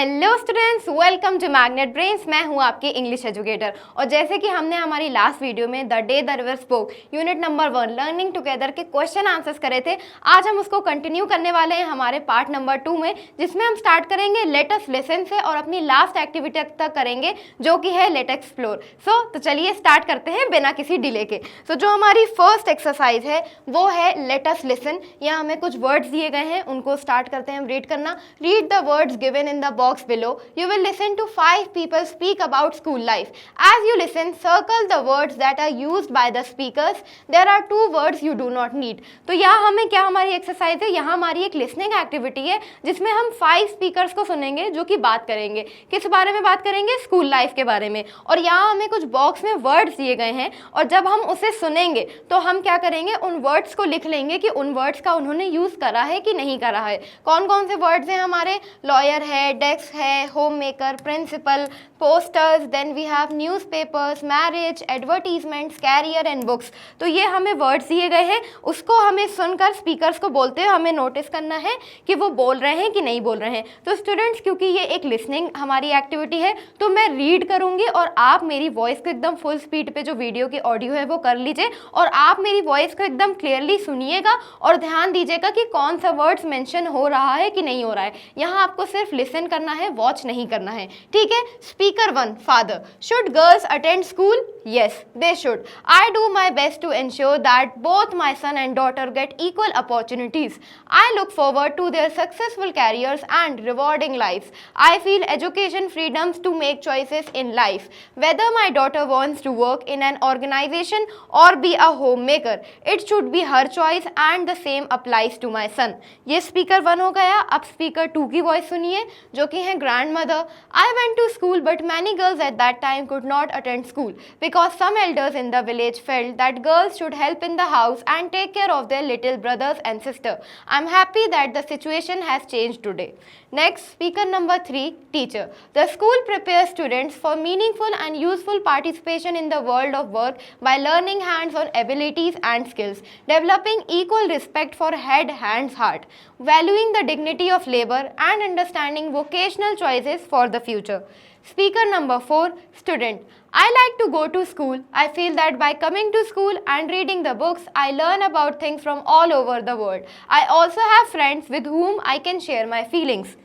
Hello students, welcome to Magnet Brains. मैं हूं आपकी इंग्लिश एजुकेटर और जैसे कि हमने हमारी लास्ट वीडियो में the day the river spoke unit number 1 learning together के क्वेश्चन आंसर्स करे थे, आज हम उसको कंटिन्यू करने वाले हैं हमारे पार्ट नंबर 2 में, जिसमें हम स्टार्ट करेंगे लेट अस लिसन से और अपनी लास्ट एक्टिविटी तक करेंगे जो कि है लेट एक्सप्लोर। तो चलिए स्टार्ट करते हैं बिना किसी डिले के। जो हमारी फर्स्ट एक्सरसाइज है वो है लेट अस लिसन। यहाँ हमें कुछ वर्ड्स दिए गए हैं, उनको स्टार्ट करते हैं हम रीड करना। Read the words given in the box below. You will listen to 5 people speak about school life. As you listen, circle the words that are used by the speakers. There are 2 words you do not need. तो यहाँ हमें क्या हमारी exercise है, यहाँ हमारी एक listening activity है जिसमें हम 5 स्पीकर्स को सुनेंगे जो कि बात करेंगे। किस बारे में बात करेंगे? स्कूल लाइफ के बारे में। और यहाँ हमें कुछ बॉक्स में वर्ड्स दिए गए हैं और जब हम उसे सुनेंगे तो हम क्या करेंगे, उन वर्ड्स को लिख लेंगे कि उन वर्ड्स का उन्होंने यूज़ करा है कि नहीं करा है। कौन कौन से वर्ड्स हैं हमारे? लॉयर है, डेस्क है, home maker, principal, posters, then we have newspapers, marriage, advertisements, career and books. तो ये हमें वर्ड्स दिए गए हैं, उसको हमें सुनकर स्पीकर्स को बोलते हुए हमें नोटिस करना है कि वो बोल रहे हैं कि नहीं बोल रहे हैं। तो स्टूडेंट्स, क्योंकि ये एक लिसनिंग हमारी एक्टिविटी है तो मैं रीड करूँगी और आप मेरी वॉइस को एकदम फुल स्पीड पे जो वीडियो की ऑडियो है वो कर लीजिए और आप मेरी वॉइस को एकदम क्लियरली सुनिएगा और ध्यान दीजिएगा कि कौन सा वर्ड्स मेंशन हो रहा है कि नहीं हो रहा है। यहाँ आपको सिर्फ लिसन करना है, वॉच नहीं करना है, ठीक है। Speaker 1, father, should girls attend school? Yes, they should. I do my best to ensure that both my son and daughter get equal opportunities. I look forward to their successful careers and rewarding lives. I feel education freedoms to make choices in life. Whether my daughter wants to work in an organization or be a homemaker, it should be her choice and the same applies to my son. ये speaker 1 हो गया। अब speaker 2 की voice सुनिए जो कि है grandmother. I went to school but many girls at that time could not attend school because some elders in the village felt that girls should help in the house and take care of their little brothers and sister. I'm happy that the situation has changed today. Next, speaker number 3, teacher. The school prepares students for meaningful and useful participation in the world of work by learning hands-on abilities and skills, developing equal respect for head, hands, heart, valuing the dignity of labor and understanding vocational choices for the future. Speaker number 4, student. I like to go to school. I feel that by coming to school and reading the books, I learn about things from all over the world. I also have friends with whom I can share my feelings.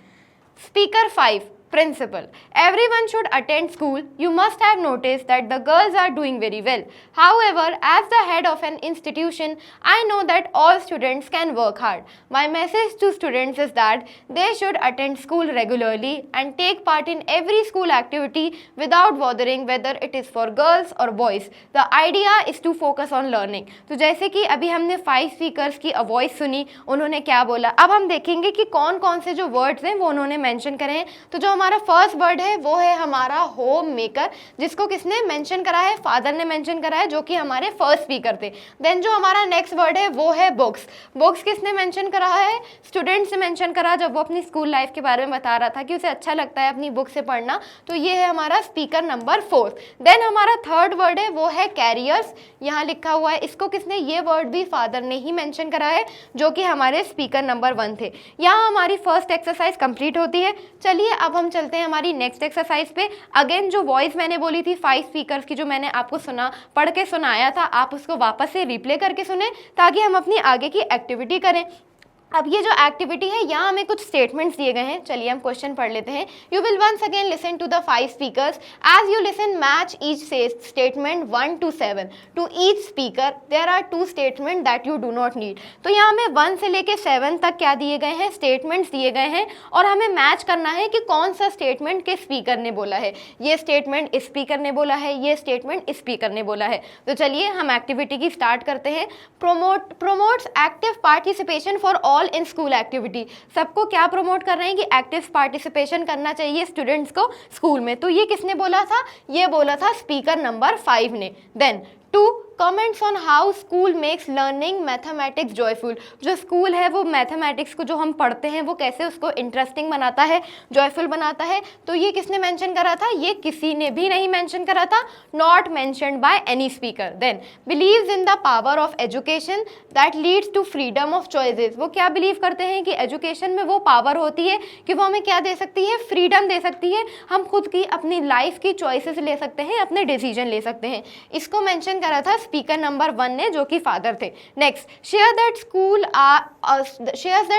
Speaker 5, principal. Everyone should attend school. You must have noticed that the girls are doing very well. However, as the head of an institution, I know that all students can work hard. My message to students is that they should attend school regularly and take part in every school activity without bothering whether it is for girls or boys. The idea is to focus on learning. तो जैसे कि अभी हमने 5 speakers की voice सुनी, उन्होंने क्या बोला। अब हम देखेंगे कि कौन कौन से जो वर्ड्स हैं वो उन्होंने मेंशन करे हैं। तो जो हमारा फर्स्ट वर्ड है वो है हमारा होम मेकर, जिसको किसने मेंशन करा है? फादर ने मेंशन करा है, जो कि हमारे फर्स्ट स्पीकर थे। देन जो हमारा नेक्स्ट वर्ड है वो है बुक्स। बुक्स किसने मेंशन करा है? स्टूडेंट्स ने मेंशन करा जब वो अपनी स्कूल लाइफ के बारे में बता रहा था कि उसे अच्छा लगता है अपनी बुक से पढ़ना। तो ये है हमारा स्पीकर नंबर 4। देन हमारा थर्ड वर्ड है वो है कैरियर्स, यहाँ लिखा हुआ है। इसको किसने? ये वर्ड भी फादर ने ही मेंशन करा है, जो कि हमारे स्पीकर नंबर 1 थे। यहाँ हमारी फर्स्ट एक्सरसाइज कंप्लीट होती है। चलिए अब हम चलते हैं हमारी नेक्स्ट एक्सरसाइज पे। अगेन जो वॉइस मैंने बोली थी 5 स्पीकर्स की, जो मैंने आपको पढ़ के सुनाया था, आप उसको वापस से रिप्ले करके सुने ताकि हम अपनी आगे की एक्टिविटी करें। अब ये जो एक्टिविटी है यहाँ हमें कुछ स्टेटमेंट्स दिए गए हैं। चलिए हम क्वेश्चन पढ़ लेते हैं। You will once again listen to the 5 speakers. As you listen match each statement 1 to 7 to each speaker. There are 2 statement that you do not need. तो यहाँ हमें 1 से लेके 7 तक क्या दिए गए हैं? स्टेटमेंट्स दिए गए हैं और हमें मैच करना है कि कौन सा स्टेटमेंट किस स्पीकर ने बोला है। ये स्टेटमेंट इस स्पीकर ने बोला है, ये स्टेटमेंट इस स्पीकर ने बोला है। तो चलिए हम एक्टिविटी की स्टार्ट करते हैं। Promotes active participation for all in school activity. सबको क्या प्रमोट कर रहे हैं कि एक्टिव पार्टिसिपेशन करना चाहिए स्टूडेंट्स को स्कूल में। तो ये किसने बोला था? ये बोला था स्पीकर नंबर 5 ने। Then 2, comments on how school makes learning mathematics joyful. जो स्कूल है वो मैथमेटिक्स को जो हम पढ़ते हैं वो कैसे उसको इंटरेस्टिंग बनाता है, जॉयफुल बनाता है। तो ये किसने मेंशन करा था? ये किसी ने भी नहीं मेंशन करा था, not mentioned by any speaker. Then believes in the power of education that leads to freedom of choices. वो क्या बिलीव करते हैं कि एजुकेशन में वो पावर होती है कि वो हमें क्या दे सकती है? फ्रीडम दे सकती है, हम खुद की अपनी लाइफ की चॉइसेस ले सकते हैं, अपने डिसीजन ले सकते हैं। इसको मेंशन करा था स्पीकर नंबर 1 ने, जो कि फादर थे। Next, share that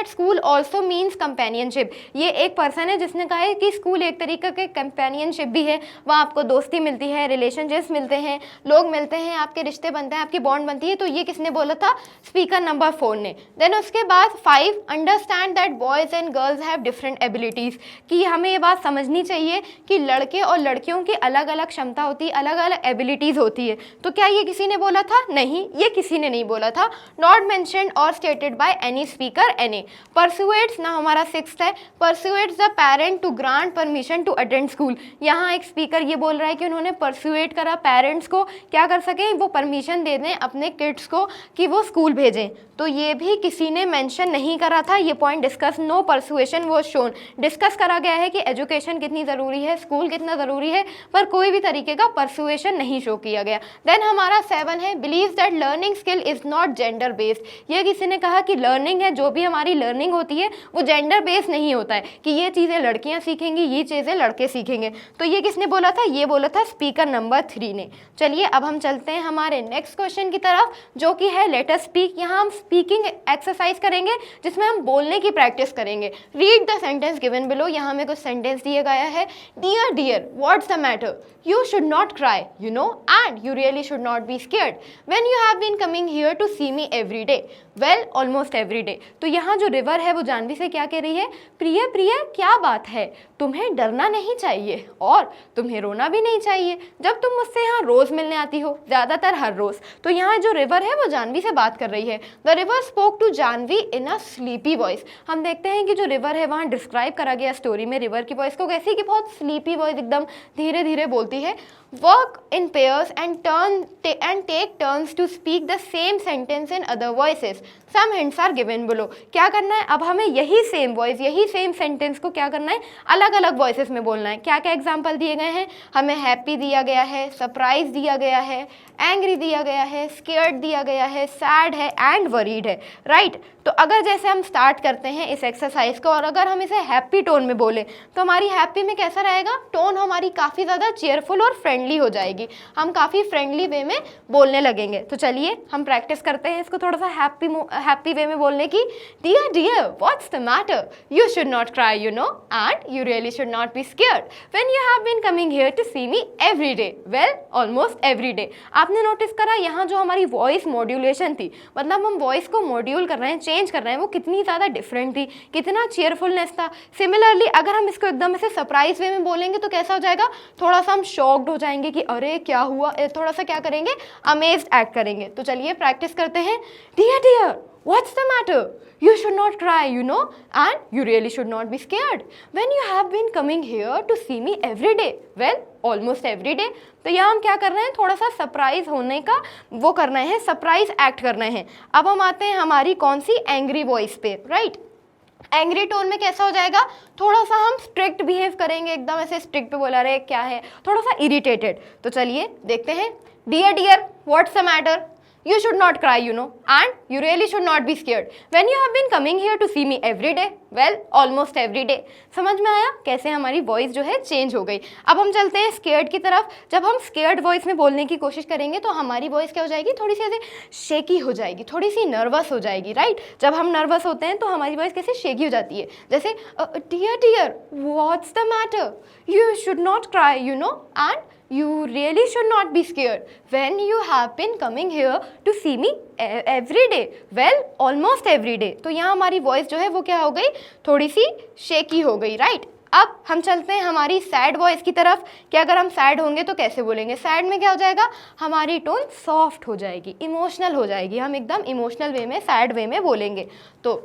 school also means companionship. ये एक पर्सन है जिसने कहा है कि स्कूल एक तरीके के कंपेनियनशिप भी है, वहाँ आपको दोस्ती मिलती है, रिलेशनशिप्स मिलते हैं, लोग मिलते हैं, आपके रिश्ते बनते हैं, आपकी बॉन्ड बनती है। तो ये किसने बोला था? स्पीकर नंबर 4 ने। देन उसके बाद 5, understand that boys and girls have different abilities, कि हमें ये बात समझनी चाहिए कि लड़के और लड़कियों की अलग अलग क्षमता होती है, अलग अलग एबिलिटीज होती है। तो क्या ये किसी ने बोला था? नहीं, ये किसी ने नहीं बोला था। नॉट मेंशन्ड और stated by any speaker any. Persuades ना हमारा 6th है, persuades the parent to grant permission to attend school. यहाँ एक स्पीकर ये बोल रहा है कि उन्होंने परसुएट करा पेरेंट्स को, क्या कर सकें, वो परमिशन दे दें अपने किड्स को कि वो स्कूल भेजें। तो ये भी किसी ने मेंशन नहीं करा था। ये point discuss, no persuasion was shown. Discuss करा गया है कि एजुकेशन कितनी ज़रूरी है, स्कूल कितना ज़रूरी है, पर कोई भी तरीके का परसुएशन नहीं शो किया गया। देन हमारा 7 है, believes that learning skill is not gender based. ये किसी ने कहा कि लर्निंग है, जो भी हमारी लर्निंग होती है वो जेंडर बेस्ड नहीं होता है कि ये चीज़ें लड़कियाँ सीखेंगी, ये चीज़ें लड़के सीखेंगे। तो ये किसने बोला था? ये बोला था स्पीकर नंबर 3 ने। चलिए अब हम चलते हैं हमारे नेक्स्ट क्वेश्चन की तरफ, जो कि है लेट अस स्पीक। यहाँ हम स्पीकिंग एक्सरसाइज करेंगे जिसमें हम बोलने की प्रैक्टिस करेंगे। Read the sentence given below. यहाँ हमें कुछ सेंटेंस दिया गया है। Dear dear what's the matter, you should not cry, you know, and you really should not be scared when you have been coming here to see me every day, well almost every day। तो यहाँ जो river है वो जानवी से क्या कह रही है? प्रिय प्रिय क्या बात है, तुम्हें डरना नहीं चाहिए और तुम्हें रोना भी नहीं चाहिए जब तुम मुझसे यहाँ रोज़ मिलने आती हो, ज़्यादातर हर रोज़। तो यहाँ जो रिवर है वो जानवी से बात कर रही है। The river spoke to Janvi in a sleepy voice. हम देखते हैं कि जो रिवर है वहाँ डिस्क्राइब करा गया स्टोरी में रिवर की वॉइस को कैसी, कि बहुत स्लीपी वॉइस, एकदम धीरे धीरे बोलती है। Work in pairs and take turns to speak the same sentence in other voices. Some hints are given below. क्या करना है? अब हमें यही सेम वॉइस, यही सेम सेंटेंस को क्या करना है? अलग अलग वॉइसेस में बोलना है। क्या क्या एग्जाम्पल दिए गए हैं? हमें हैप्पी दिया गया है, सरप्राइज दिया गया है, एंग्री दिया गया है, स्केयर्ड दिया गया है, सैड है एंड वरीड है, राइट। तो अगर जैसे हम स्टार्ट करते हैं इस एक्सरसाइज को और अगर हम इसे हैप्पी टोन में बोलें तो हमारी हैप्पी में कैसा रहेगा? टोन हमारी काफ़ी ज़्यादा चेयरफुल और फ्रेंडली हो जाएगी, हम काफ़ी फ्रेंडली वे में बोलने लगेंगे। तो चलिए हम प्रैक्टिस करते हैं इसको थोड़ा सा हैप्पी वे में बोलने की। Dear dear what's the matter, you should not cry you know, and you really should not be scared when you have been coming here to see me every day, well almost every day. आपने notice करा यहाँ जो हमारी voice modulation थी, मतलब हम voice को module कर रहे हैं, चेंज कर रहे हैं, वो कितनी ज़्यादा डिफरेंट थी, कितना चेयरफुलनेस था। सिमिलरली अगर हम इसको एकदम ऐसे सरप्राइज वे में बोलेंगे तो कैसा हो जाएगा? थोड़ा सा हम शॉक्ड हो जाएंगे कि अरे क्या हुआ, थोड़ा सा क्या करेंगे? अमेज्ड एक्ट करेंगे। तो चलिए प्रैक्टिस करते हैं। Dear dear what's the matter, you should not cry you know, and you really should not be scared when you have been coming here to see me every day, well almost every day। तो यहाँ हम क्या कर रहे हैं? थोड़ा सा surprise होने का वो करना है, सरप्राइज एक्ट करना है। अब हम आते हैं हमारी कौन सी? एंग्री वॉइस पे, राइट। एंग्री टोन में कैसा हो जाएगा? थोड़ा सा हम स्ट्रिक्ट बिहेव करेंगे, एकदम ऐसे स्ट्रिक्ट पे बोला रहे क्या है, थोड़ा सा इरिटेटेड। तो चलिए देखते हैं। Dear dear what's the matter, you should not cry you know, and you really should not be scared when you have been coming here to see me every day, well almost every day। समझ में आया कैसे हमारी voice जो है change हो गई। अब हम चलते हैं स्केयर्ड की तरफ। जब हम स्केयर्ड वॉइस में बोलने की कोशिश करेंगे तो हमारी वॉइस क्या हो जाएगी? थोड़ी सी ऐसे शेकी हो जाएगी, थोड़ी सी नर्वस हो जाएगी, राइट। जब हम नर्वस होते हैं तो हमारी वॉइस कैसे शेकी हो जाती है, जैसे dear dear what's the matter, you should not cry you know, and you really should not be scared when you have been coming here to see me every day, well almost every day। तो यहाँ हमारी voice जो है वो क्या हो गई? थोड़ी सी शेकी हो गई, राइट। अब हम चलते हैं हमारी सैड वॉइस की तरफ कि अगर हम सैड होंगे तो कैसे बोलेंगे। सैड में क्या हो जाएगा? हमारी टोन सॉफ्ट हो जाएगी, इमोशनल हो जाएगी, हम एकदम इमोशनल वे में, सैड वे में बोलेंगे। तो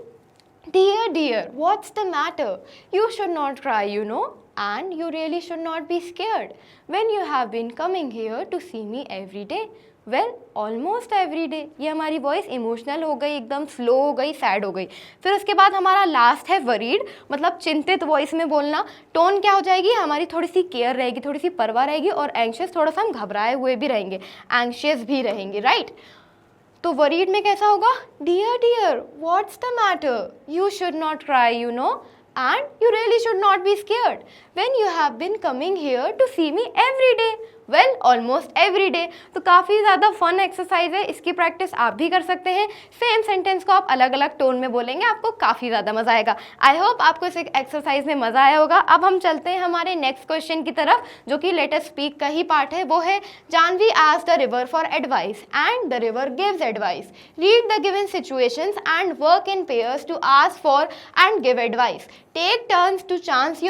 dear dear what's the matter, you should not cry you know, and you really should not be scared when you have been coming here to see me every day, well almost every day. ये हमारी voice emotional हो गई, एकदम slow हो गई, sad हो गई। फिर उसके बाद हमारा लास्ट है वरीड, मतलब चिंतित वॉइस में बोलना। टोन क्या हो जाएगी, हमारी थोड़ी सी केयर रहेगी, थोड़ी सी परवाह रहेगी, और एंग्शियस थोड़ा सा हम घबराए हुए भी रहेंगे, एंग्शियस भी रहेंगे, राइट। तो वरीड में कैसा होगा, dear dear what's the matter, you should not cry, you know, and you really should not be scared when you have been coming here to see me every day. Well almost every day. तो काफ़ी ज़्यादा fun exercise है, इसकी practice आप भी कर सकते हैं। सेम सेंटेंस को आप अलग अलग टोन में बोलेंगे, आपको काफ़ी ज़्यादा मज़ा आएगा। आई होप आपको इस एक्सरसाइज में मज़ा आया होगा। अब हम चलते हैं हमारे नेक्स्ट क्वेश्चन की तरफ, जो कि लेट अस स्पीक का ही पार्ट है। वो है Janvi asked the river for advice and the river gives advice. Read the given situations and work in pairs to ask for and give advice. Take turns to change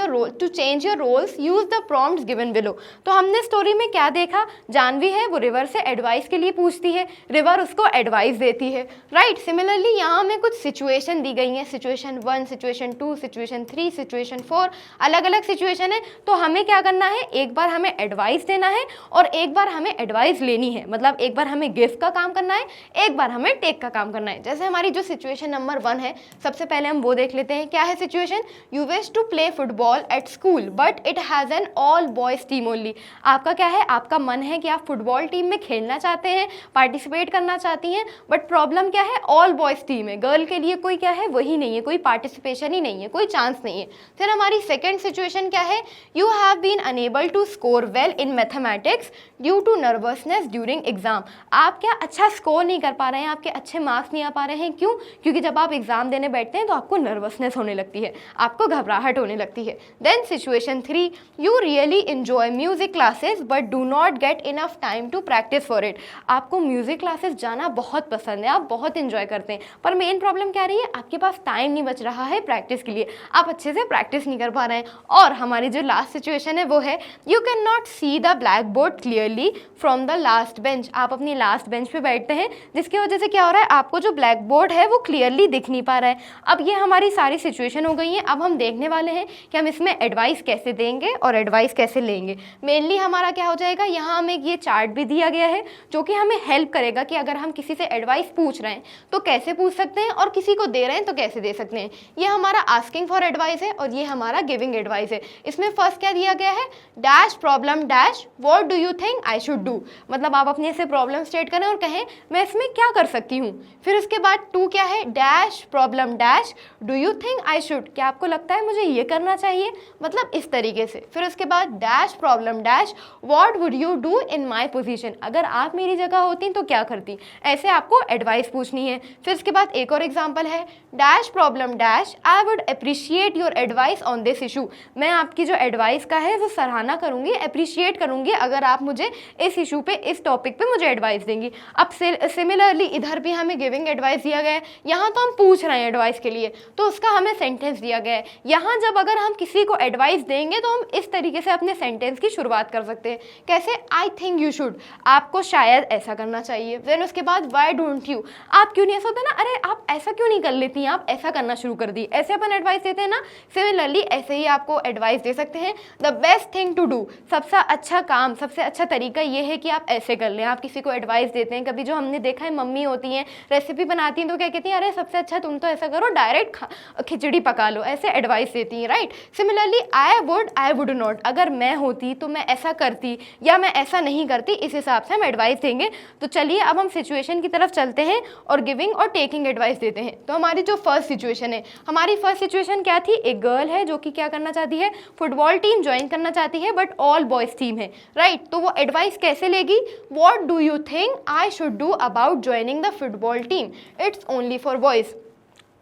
your roles, use the prompts given below. तो हमने story में क्या देखा, जानवी है वो river से advice के लिए पूछती है, रिवर उसको एडवाइस देती है, राइट। सिमिलरली यहाँ हमें कुछ सिचुएशन दी गई हैं, सिचुएशन 1, सिचुएशन 2, सिचुएशन 3, सिचुएशन 4, अलग अलग सिचुएशन है। तो हमें क्या करना है, एक बार हमें एडवाइस देना है और एक बार हमें एडवाइस लेनी है। मतलब एक बार हमें गिव का काम करना है, एक बार हमें टेक का काम करना है। जैसे हमारी जो सिचुएशन नंबर 1 है, सबसे पहले हम वो देख लेते हैं। क्या है situation, you wish to play football at school but it has an all boys team only. आपका क्या है, आपका मन है कि आप फुटबॉल टीम में खेलना चाहते हैं, पार्टिसिपेट करना चाहती हैं, बट प्रॉब्लम क्या है, ऑल बॉयज़ टीम है, गर्ल के लिए कोई क्या है वही नहीं है, कोई पार्टिसिपेशन ही नहीं है, कोई चांस नहीं है। फिर हमारी सेकेंड सिचुएशन क्या है, you have been unable to score well in mathematics due to nervousness during exam. आप क्या अच्छा स्कोर नहीं कर पा रहे हैं, आपके अच्छे मार्क्स नहीं आ पा रहे हैं, क्यों? क्योंकि जब आप एग्जाम देने बैठते हैं तो आपको नर्वसनेस होने लगती है, आपको घबराहट होने लगती है। Then situation 3, you really enjoy music classes but do not get enough time to practice for it. आपको म्यूजिक क्लासेस जाना बहुत पसंद है, आप बहुत इंजॉय करते हैं, पर मेन प्रॉब्लम क्या रही है, आपके पास टाइम नहीं बच रहा है प्रैक्टिस के लिए, आप अच्छे से प्रैक्टिस नहीं कर पा रहे हैं। और हमारी जो लास्ट सिचुएशन है वो है, you can not see the black board clearly from the last bench. आप अपनी लास्ट बेंच पे बैठते हैं, जिसकी वजह से क्या हो रहा है, आपको जो ब्लैक बोर्ड है वो क्लियरली दिख नहीं पा रहा है। अब ये हमारी सारी सिचुएशन हो गई है। अब हम देखने वाले हैं कि हम इसमें एडवाइस कैसे देंगे और एडवाइस कैसे लेंगे। मेनली हमारा क्या हो जाएगा, यहाँ हमें ये चार्ट भी दिया गया है जो कि हमें हेल्प करेगा कि अगर हम किसी से एडवाइस पूछ रहे हैं तो कैसे पूछ सकते हैं, और किसी को दे रहे हैं तो कैसे दे सकते हैं। ये हमारा आस्किंग फॉर एडवाइस है और ये हमारा गिविंग एडवाइस है। इसमें फर्स्ट क्या दिया गया है, dash problem dash what do you think I should do. मतलब आप अपने से प्रॉब्लम स्टेट करें और कहें मैं इसमें क्या कर सकती हूँ। फिर उसके बाद 2 क्या है, dash problem dash do you think I should, क्या आपको लगता है मुझे ये करना चाहिए, मतलब इस तरीके से। फिर उसके बाद dash problem dash what would you do in my position, अगर आप मेरी जगह होती तो क्या करती। ऐसे आपको एडवाइस पूछनी है। फिर उसके बाद एक और एग्जाम्पल है, dash problem dash I would appreciate your advice on this issue. मैं आपकी जो एडवाइस का है वो सराहना करूंगी, अप्रिशिएट करूंगी अगर आप मुझे इस इशू पे, इस टॉपिक पे मुझे एडवाइस देंगी। अब सिमिलरली इधर भी हमें गिविंग एडवाइस दिया गया है। यहाँ तो हम पूछ रहे हैं एडवाइस के लिए, तो उसका हमें सेंटेंस दिया गया है। यहाँ जब अगर हम किसी को एडवाइस देंगे तो हम इस तरीके से अपने सेंटेंस की शुरुआत कर सकते हैं। कैसे, आई थिंक यू शुड, आपको शायद ऐसा करना चाहिए। देन उसके बाद वाई डोंट यू, आप क्यों नहीं, ऐसा होता है ना, अरे आप ऐसा क्यों नहीं कर लेती हैं, आप ऐसा करना शुरू कर दी, ऐसे अपन एडवाइस देते हैं ना। सिमिलरली ऐसे ही आपको एडवाइस दे सकते हैं। The best thing to do, सबसे अच्छा काम, सबसे अच्छा तरीका ये है कि आप ऐसे कर लें। आप किसी को एडवाइस देते हैं, कभी जो हमने देखा है मम्मी होती हैं रेसिपी बनाती हैं तो क्या कहती हैं, अरे सबसे अच्छा तुम तो ऐसा करो, डायरेक्ट खिचड़ी पका लो, ऐसे एडवाइस देती हैं, right. Similarly I would not, अगर मैं होती तो मैं ऐसा करती या मैं ऐसा नहीं करती, इस हिसाब से हम एडवाइस देंगे। तो चलिए अब हम सिचुएशन की तरफ चलते हैं और गिविंग और टेकिंग एडवाइस देते हैं। तो हमारी जो फर्स्ट सिचुएशन है, हमारी फर्स्ट सिचुएशन क्या थी, एक गर्ल है जो कि क्या करना चाहती है, फुटबॉल टीम ज्वाइन करना चाहती है बट ऑल बॉयज टीम है, राइट। तो वो एडवाइस कैसे लेगी, what do you think I should do about joining the football team, it's only for boys.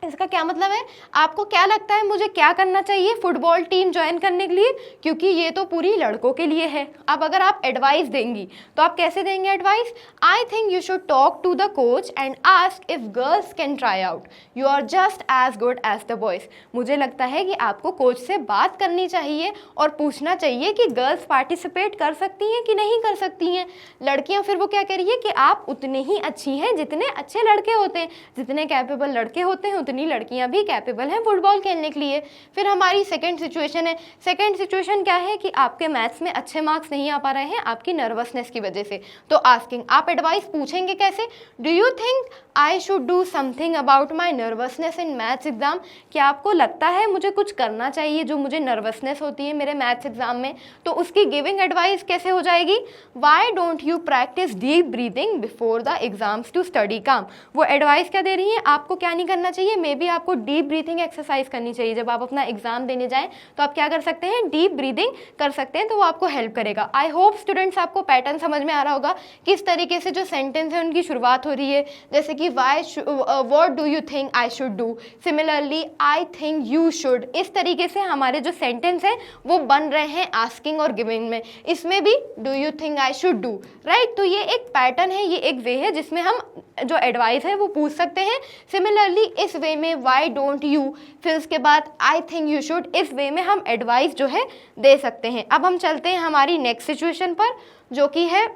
इसका क्या मतलब है, आपको क्या लगता है मुझे क्या करना चाहिए फुटबॉल टीम ज्वाइन करने के लिए, क्योंकि ये तो पूरी लड़कों के लिए है। अब अगर आप एडवाइस देंगी तो आप कैसे देंगे advice, I think you should talk to the coach and ask if girls can try out, you are just as good as the boys. मुझे लगता है कि आपको कोच से बात करनी चाहिए और पूछना चाहिए कि गर्ल्स पार्टिसिपेट कर सकती हैं कि नहीं कर सकती हैं। लड़कियां फिर वो क्या कह रही है कि आप उतने ही अच्छी हैं जितने अच्छे लड़के होते हैं, जितने कैपेबल लड़के होते हैं उतने उतनी लड़कियां भी कैपेबल हैं फुटबॉल खेलने के लिए। फिर हमारी सेकंड सिचुएशन है। सेकंड सिचुएशन क्या है कि आपके मैथ्स में अच्छे मार्क्स नहीं आ पा रहे हैं आपकी नर्वसनेस की वजह से। तो आस्किंग, आप एडवाइस पूछेंगे कैसे? Do you think I should do something about my nervousness in maths exam? क्या आपको लगता है मुझे कुछ करना चाहिए जो मुझे नर्वसनेस होती है मेरे मैथ्स एग्जाम में? तो उसकी गिविंग एडवाइस कैसे हो जाएगी? Why don't you practice deep breathing before the exams to study calm? वो एडवाइस क्या दे रही है? आपको क्या नहीं करना चाहिए? मे बी आपको डीप ब्रीथिंग एक्सरसाइज करनी चाहिए। जब आप अपना एग्जाम देने जाएं तो आप क्या कर सकते हैं? डीप ब्रीदिंग कर सकते हैं, तो वो आपको हेल्प करेगा। आई होप स्टूडेंट्स आपको पैटर्न समझ में आ रहा होगा किस तरीके से जो सेंटेंस है उनकी शुरुआत हो रही है। जैसे कि what do you think I should do, similarly I think you should. इस तरीके से हमारे जो सेंटेंस है वो बन रहे हैं आस्किंग और गिविंग में। इसमें भी do you think I should do, right? तो ये एक पैटर्न है, ये एक वे है जिसमें हम जो एडवाइस है वो पूछ सकते हैं। सिमिलरली इस वे में वाई डोंट यू, फिर उसके बाद आई थिंक यू शुड, इस वे में हम एडवाइस जो है दे सकते हैं। अब हम चलते हैं हमारी नेक्स्ट सिचुएशन पर, जो कि है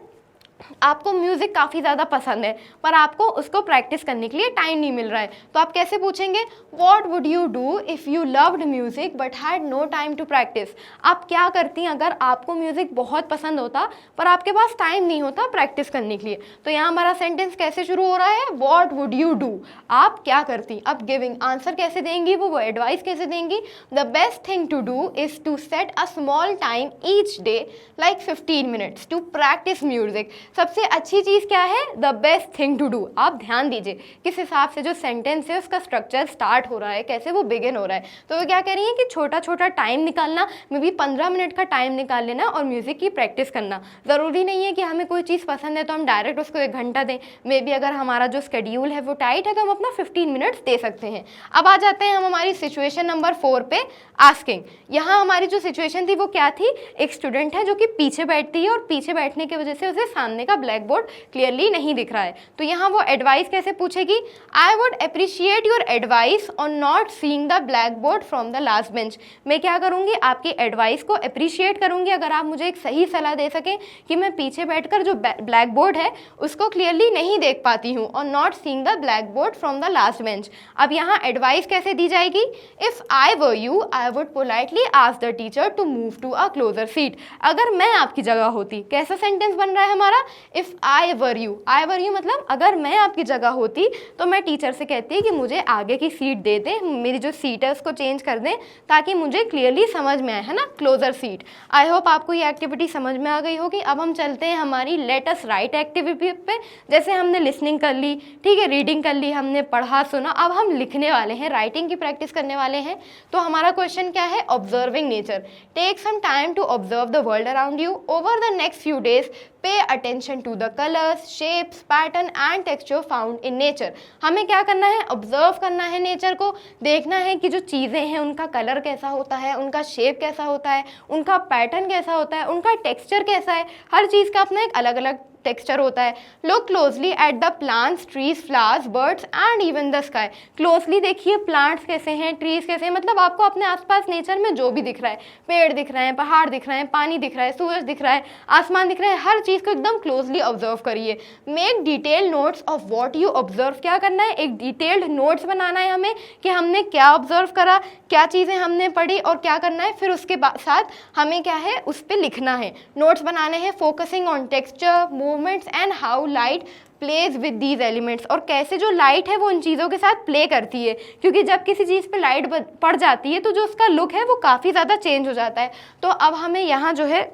आपको म्यूज़िक काफ़ी ज़्यादा पसंद है पर आपको उसको प्रैक्टिस करने के लिए टाइम नहीं मिल रहा है। तो आप कैसे पूछेंगे? What would you do if you loved music but had no time to practice? आप क्या करती हैं अगर आपको म्यूज़िक बहुत पसंद होता पर आपके पास टाइम नहीं होता प्रैक्टिस करने के लिए? तो यहाँ हमारा सेंटेंस कैसे शुरू हो रहा है? व्हाट वुड यू डू, आप क्या करती? अब गिविंग आंसर कैसे देंगी वो एडवाइस कैसे देंगी? The best thing to do is to set a small time each day like 15 minutes to practice music. सबसे अच्छी चीज़ क्या है? The best thing to do. आप ध्यान दीजिए किस हिसाब से जो सेंटेंस है उसका स्ट्रक्चर स्टार्ट हो रहा है, कैसे वो बिगिन हो रहा है। तो वो क्या कह रही है कि छोटा छोटा टाइम निकालना, मे बी 15 मिनट का टाइम निकाल लेना और म्यूज़िक की प्रैक्टिस करना। ज़रूरी नहीं है कि हमें कोई चीज़ पसंद है तो हम डायरेक्ट उसको 1 घंटा दें। मे बी अगर हमारा जो स्केड्यूल है वो टाइट है तो हम अपना 15 मिनट्स दे सकते हैं। अब आ जाते हैं हम हमारी सिचुएशन नंबर 4 पे, आस्किंग। यहाँ हमारी जो सिचुएशन थी वो क्या थी? एक स्टूडेंट है जो कि पीछे बैठती है और पीछे बैठने की वजह से उसे सामने का ब्लैक बोर्ड क्लियरली नहीं दिख रहा है। तो यहाँ वो एडवाइस कैसे पूछेगी? I would appreciate your advice on not seeing the black board from the last bench. मैं क्या करूँगी? आपकी एडवाइस को अप्रिशिएट करूँगी अगर आप मुझे एक सही सलाह दे सकें कि मैं पीछे बैठकर जो ब्लैक बोर्ड है उसको क्लियरली नहीं देख पाती हूँ, और not seeing the black board from the last bench. अब यहाँ एडवाइस कैसे दी जाएगी? If I were you I would politely ask the teacher to move to a closer seat. अगर मैं आपकी जगह होती, कैसा सेंटेंस बन रहा है हमारा? इफ़ आई वर यू मतलब अगर मैं आपकी जगह होती तो मैं टीचर से कहती कि मुझे आगे की सीट दे दें, मेरी जो सीट है उसको चेंज कर दें ताकि मुझे क्लियरली समझ में आए, है ना, क्लोजर सीट। आई होप आपको ये एक्टिविटी समझ में आ गई होगी। अब हम चलते हैं हमारी लेट अस राइट एक्टिविटी पे। जैसे हमने लिसनिंग कर ली, ठीक है, रीडिंग कर ली, हमने पढ़ा सुना, अब हम लिखने वाले हैं, राइटिंग की प्रैक्टिस करने वाले हैं। तो हमारा क्वेश्चन क्या है? Observing nature. Take some time to observe the world around you over the next few days. Pay attention to the colours, shapes, pattern and texture found in nature. हमें क्या करना है? ऑब्जर्व करना है नेचर को, देखना है कि जो चीज़ें हैं उनका कलर कैसा होता है, उनका शेप कैसा होता है, उनका पैटर्न कैसा होता है, उनका टेक्सचर कैसा है। हर चीज़ का अपना एक अलग अलग टेक्सचर होता है। Look closely at the plants, trees, flowers, birds and even the sky. Closely देखिए प्लांट्स कैसे हैं, ट्रीज कैसे हैं, मतलब आपको अपने आसपास नेचर में जो भी दिख रहा है, पेड़ दिख रहे हैं, पहाड़ दिख रहे हैं, पानी दिख रहा है, सूरज दिख रहा है, आसमान दिख रहा है, हर चीज़ को एकदम क्लोजली ऑब्जर्व करिए। Make detail notes of what you observe. क्या करना है? एक डिटेल्ड नोट्स बनाना है हमें कि हमने क्या ऑब्जर्व करा, क्या चीज़ें हमने पढ़ी और क्या करना है। फिर उसके साथ हमें क्या है? उस पर लिखना है, नोट्स बनाने हैं। Focusing on texture, movements and how light plays with these elements. और कैसे जो लाइट है वो उन चीज़ों के साथ प्ले करती है, क्योंकि जब किसी चीज़ पे लाइट पड़ जाती है तो जो उसका लुक है वो काफ़ी ज़्यादा चेंज हो जाता है। तो अब हमें यहाँ जो है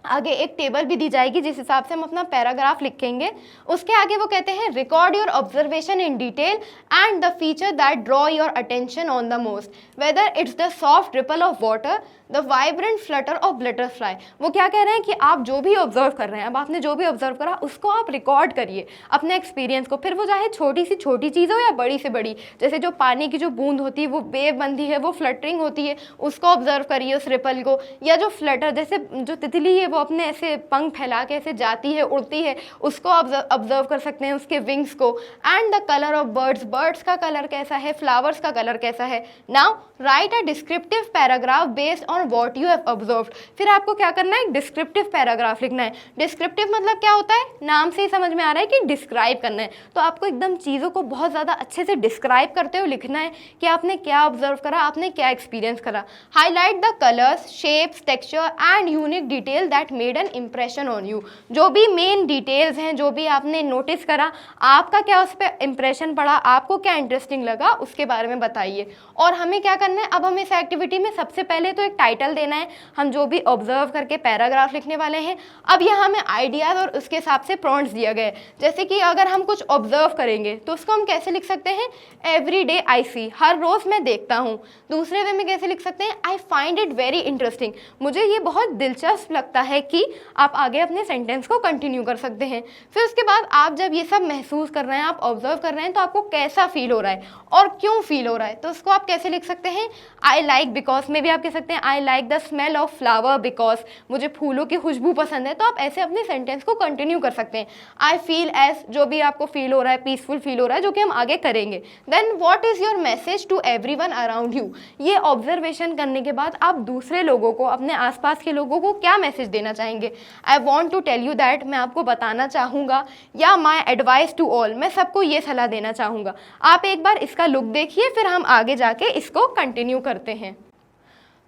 आगे एक टेबल भी दी जाएगी जिस हिसाब से हम अपना पैराग्राफ लिखेंगे। उसके आगे वो कहते हैं record your observation in detail and the feature that draw your attention on the most, whether it's the soft ripple of water, the vibrant Flutter of butterfly. वो क्या कह रहे हैं कि आप जो भी ऑब्जर्व कर रहे हैं, अब आपने जो भी ऑब्जर्व करा उसको आप रिकॉर्ड करिए अपने एक्सपीरियंस को। फिर वो चाहे छोटी सी छोटी चीज़ हो या बड़ी से बड़ी, जैसे जो पानी की जो बूंद होती है वो वेव बनती है, वो फ्लटरिंग होती है, उसको ऑब्जर्व करिए उस रिपल को। या जो फ्लटर, जैसे जो तितली है वो अपने ऐसे पंख फैला के ऐसे जाती है, उड़ती है, उसको ऑब्जर्व कर सकते हैं, उसके विंग्स को। And the colour of birds, birds का कलर कैसा है, फ्लावर्स का कलर कैसा है। Now right a descriptive paragraph based on on what you have observed. फिर आपको क्या करना है, डिस्क्रिप्टिव पैराग्राफ लिखना है। डिस्क्रिप्टिव मतलब क्या होता है, नाम से ही समझ में आ रहा है कि डिस्क्राइब करना है। तो आपको एकदम चीज़ों को बहुत ज़्यादा अच्छे से डिस्क्राइब करते हुए लिखना है कि आपने क्या ऑब्जर्व करा, आपने क्या एक्सपीरियंस करा। Highlight the colours, shapes, texture and unique detail that made an impression on you. जो भी मेन डिटेल्स हैं, जो भी आपने नोटिस करा, आपका क्या उस पर इम्प्रेशन पड़ा, आपको क्या इंटरेस्टिंग लगा, उसके बारे में बताइए। और हमें क्या करना है, अब हमें इस एक्टिविटी में सबसे पहले तो एक टाइटल देना है, हम जो भी ऑब्जर्व करके पैराग्राफ लिखने वाले हैं। अब यहाँ हमें आइडियाज़ और उसके हिसाब से प्रॉम्प्ट्स दिया गया है। जैसे कि अगर हम कुछ ऑब्जर्व करेंगे तो उसको हम कैसे लिख सकते हैं, एवरी डे आई सी, हर रोज़ मैं देखता हूँ। दूसरे वे में कैसे लिख सकते हैं, I find it very interesting, मुझे ये बहुत दिलचस्प लगता है कि आप आगे अपने सेंटेंस को कंटिन्यू कर सकते हैं। फिर उसके बाद आप जब ये सब महसूस कर रहे हैं, आप ऑब्जर्व कर रहे हैं, तो आपको कैसा फील हो रहा है और क्यों फील हो रहा है, तो उसको आप कैसे लिख सकते हैं, आई लाइक बिकॉज में भी आप कह सकते हैं, I like the smell of flower because, मुझे फूलों की खुशबू पसंद है। तो आप ऐसे अपने सेंटेंस को कंटिन्यू कर सकते हैं। आई फील एज, जो भी आपको फील हो रहा है, पीसफुल फील हो रहा है, जो कि हम आगे करेंगे। Then what is your message to everyone around you, ये ऑब्जर्वेशन करने के बाद आप दूसरे लोगों को, अपने आसपास के लोगों को क्या मैसेज देना चाहेंगे। I want to tell you that, मैं आपको बताना चाहूँगा, या माई एडवाइस टू ऑल, मैं सबको ये सलाह देना चाहूँगा। आप एक बार इसका लुक देखिए, फिर हम आगे जाके इसको कंटिन्यू करते हैं।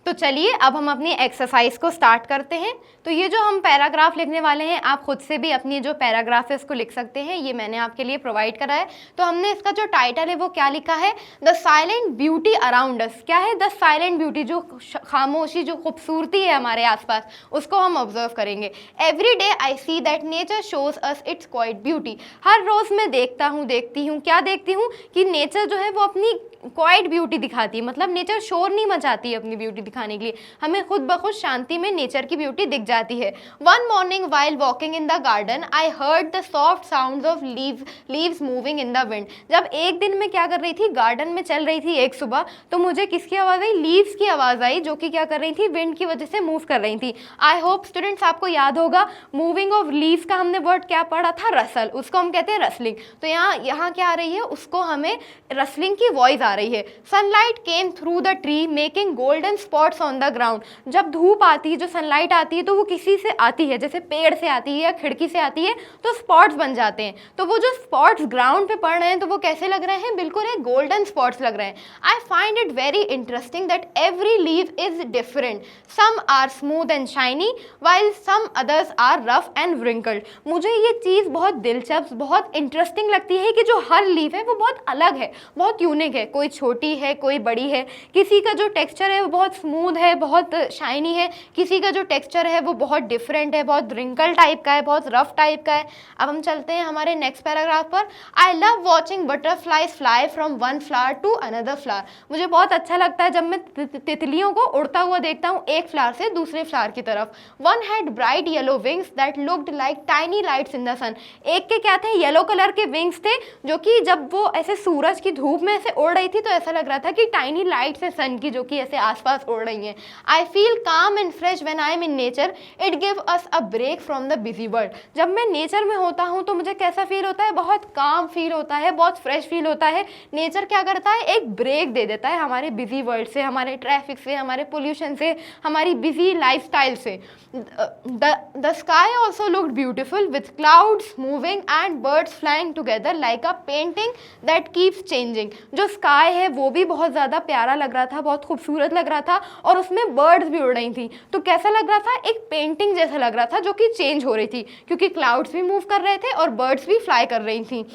तो चलिए अब हम अपनी एक्सरसाइज को स्टार्ट करते हैं। तो ये जो हम पैराग्राफ लिखने वाले हैं, आप खुद से भी अपनी जो पैराग्राफ है उसको लिख सकते हैं, ये मैंने आपके लिए प्रोवाइड करा है। तो हमने इसका जो टाइटल है वो क्या लिखा है, the silent beauty around us. क्या है, द साइलेंट ब्यूटी, जो खामोशी, जो खूबसूरती है हमारे आसपास, उसको हम ऑब्जर्व करेंगे। Every day I see that nature shows us it's quite beauty, हर रोज़ मैं देखता हूँ, देखती हूँ, क्या देखती हूँ कि नेचर जो है वो अपनी क्वाइट ब्यूटी दिखाती है। मतलब नेचर शोर नहीं मचाती है अपनी ब्यूटी दिखाने के लिए, हमें खुद ब खुद शांति में नेचर की ब्यूटी दिख जाती है। One morning while walking in the garden I heard the soft sounds of leaves moving in the wind. जब एक दिन मैं क्या कर रही थी, गार्डन में चल रही थी एक सुबह, तो मुझे किसकी आवाज़ आई, लीव्स की आवाज़ आई, जो कि क्या कर रही थी, विंड की वजह से मूव कर रही थी। आई होप स्टूडेंट्स आपको याद होगा, मूविंग ऑफ लीव्स का हमने वर्ड क्या पढ़ा था, रसल, उसको हम कहते हैं रसलिंग। तो यहाँ क्या आ रही है, उसको हमें रसलिंग की वॉइस आ रही है। Sunlight came through the tree making golden spots on the ground. जब धूप आती है, जो सनलाइट आती है, तो वो किसी से आती है, जैसे पेड़ से आती है या खिड़की से आती है, तो स्पॉट्स बन जाते हैं। तो वो जो स्पॉट्स ग्राउंड पे पड़ रहे हैं, तो वो कैसे लग रहे हैं, बिल्कुल एक गोल्डन स्पॉट्स लग रहे हैं। I find it very interesting that every leave is different, some are smooth and shiny while some others are rough and wrinkled. मुझे ये चीज़ बहुत दिलचस्प, बहुत इंटरेस्टिंग लगती है कि जो हर लीव है वो बहुत अलग है, बहुत यूनिक है, कोई छोटी है, कोई बड़ी है। किसी का जो टेक्सचर है वो बहुत स्मूथ है, बहुत शाइनी है, किसी का जो टेक्सचर है वो बहुत डिफरेंट है, बहुत रिंकल टाइप का है, बहुत रफ टाइप का है। अब हम चलते हैं हमारे नेक्स्ट पैराग्राफ पर। I love watching butterflies fly from one flower to another flower. मुझे बहुत अच्छा लगता है जब मैं तितलियों को उड़ता हुआ देखता हूँ एक फ्लावर से दूसरे फ्लावर की तरफ। One had bright yellow wings that looked like tiny lights in the sun. एक के क्या थे, येलो कलर के विंग्स थे, जो कि जब वो ऐसे सूरज की धूप में ऐसे उड़ रही थी तो ऐसा लग रहा था कि टाइनी लाइट्स है सन की, जो कि ऐसे आसपास उड़ रही हैं। I feel calm and fresh when I am in nature, it give us a break from the busy world. जब मैं नेचर में होता हूँ तो मुझे कैसा फील होता है, बहुत काम फील होता है, बहुत फ्रेश फील होता है। नेचर क्या करता है, एक ब्रेक दे देता है हमारे बिजी वर्ल्ड से, हमारे ट्रैफिक से, हमारे पोल्यूशन से, हमारी बिजी लाइफस्टाइल से। The sky also looked beautiful with clouds moving and birds flying together like a painting that keeps changing. जो स्काई है वो भी बहुत ज़्यादा प्यारा लग रहा था, बहुत खूबसूरत लग रहा था, और उसमें बर्ड्स भी उड़ रही थी। तो कैसा लग रहा था, एक पेंटिंग जैसा लग रहा था, जो कि चेंज हो रही थी, क्योंकि क्लाउड्स भी मूव कर रहे थे और बर्ड्स भी फ्लाई कर रही थी।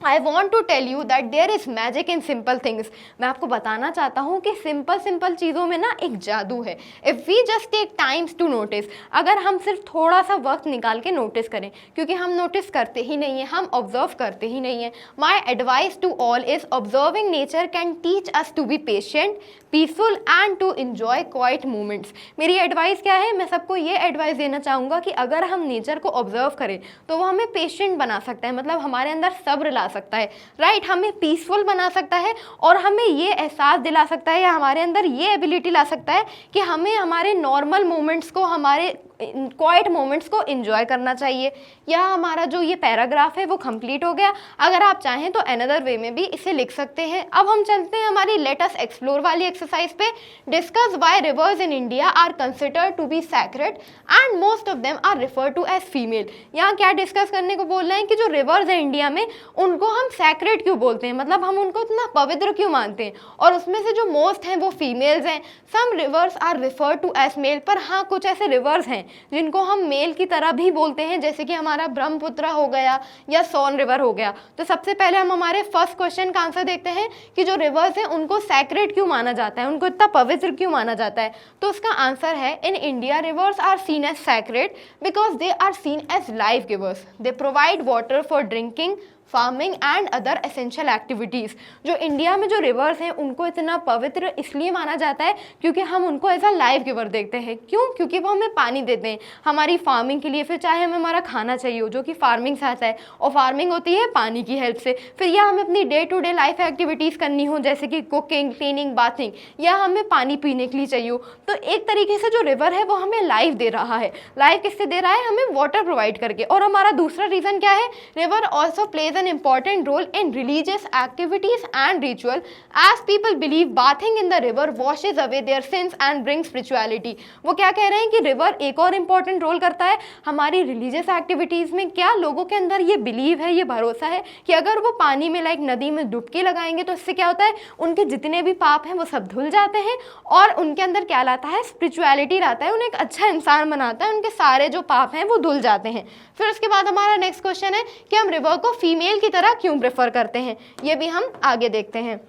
I want to tell you that there is magic in simple things. मैं आपको बताना चाहता हूँ कि सिंपल चीज़ों में ना एक जादू है। If we just take times to notice, अगर हम सिर्फ थोड़ा सा वक्त निकाल के नोटिस करें, क्योंकि हम नोटिस करते ही नहीं हैं, हम ऑब्जर्व करते ही नहीं हैं। My advice to all is observing nature can teach us to be patient, peaceful and to enjoy quiet moments. मेरी एडवाइस क्या है, मैं सबको ये एडवाइस देना चाहूँगा कि अगर हम नेचर को ऑब्जर्व करें तो वो हमें पेशेंट बना सकता है, मतलब हमारे अंदर सब्र ला सकता है, राइट, हमें पीसफुल बना सकता है, और हमें ये एहसास दिला सकता है, या हमारे अंदर ये एबिलिटी ला सकता है कि हमें हमारे नॉर्मल मोमेंट्स को, हमारे क्वाइट मोमेंट्स को एंजॉय करना चाहिए। यह हमारा जो ये पैराग्राफ है वो कंप्लीट हो गया। अगर आप चाहें तो अनदर वे में भी इसे लिख सकते हैं। अब हम चलते हैं हमारी लेट अस एक्सप्लोर वाली एक्सरसाइज पे। Discuss why rivers in India are considered to be sacred and most of them are refer to as female. यहाँ क्या डिस्कस करने को बोल रहे हैं कि जो रिवर्स है इंडिया में उनको हम सैक्रेड क्यों बोलते हैं, मतलब हम उनको इतना पवित्र क्यों मानते हैं, और उसमें से जो मोस्ट हैं वो फीमेल्स हैं। Some rivers are refer to as male, पर हाँ कुछ ऐसे रिवर्स हैं जिनको हम मेल की तरह भी बोलते हैं, जैसे कि हमारा ब्रह्मपुत्र हो गया या सोन रिवर हो गया। तो सबसे पहले हम हमारे फर्स्ट क्वेश्चन का आंसर देखते हैं कि जो रिवर्स हैं उनको सैक्रेड क्यों माना जाता है, उनको इतना पवित्र क्यों माना जाता है। तो उसका आंसर है in India rivers are seen as sacred because they are seen as life givers. They provide water for drinking, farming and other essential activities. जो इंडिया में जो रिवर्स हैं उनको इतना पवित्र इसलिए माना जाता है क्योंकि हम उनको एज अ लाइफ गिवर देखते हैं। क्यों? क्योंकि वो हमें पानी देते हैं हमारी फार्मिंग के लिए, फिर चाहे हमें हमारा खाना चाहिए हो जो कि फार्मिंग से आता है, और फार्मिंग होती है पानी की हेल्प से। फिर या हमें अपनी day to day life activities करनी हो जैसे कि कुकिंग, क्लीनिंग, बाथिंग, या हमें पानी पीने के लिए चाहिए हो, तो एक तरीके से जो रिवर है वो हमें लाइफ दे रहा है। लाइफ किससे दे रहा है? हमें वाटर प्रोवाइड करके। और हमारा दूसरा रीज़न क्या है? River also plays an important role in religious activities and ritual as people believe bathing in the river washes away their sins and brings spirituality। वो क्या कह रहे हैं कि रिवर एक और इम्पॉर्टेंट रोल करता है हमारी रिलीजियस एक्टिविटीज़ में। क्या लोगों के अंदर ये बिलीव है, ये भरोसा है कि अगर वो पानी में लाइक नदी में डुबकी लगाएंगे तो इससे क्या होता है, उनके जितने भी पाप हैं वो सब धुल जाते हैं, और उनके अंदर क्या लाता है? स्पिरिचुअलिटी लाता है, उन्हें एक अच्छा इंसान बनाता है, उनके सारे जो पाप हैं वो धुल जाते हैं। फिर उसके बाद हमारा नेक्स्ट क्वेश्चन है कि हम रिवर को फीमेल की तरह क्यों प्रेफर करते हैं, ये भी हम आगे देखते हैं।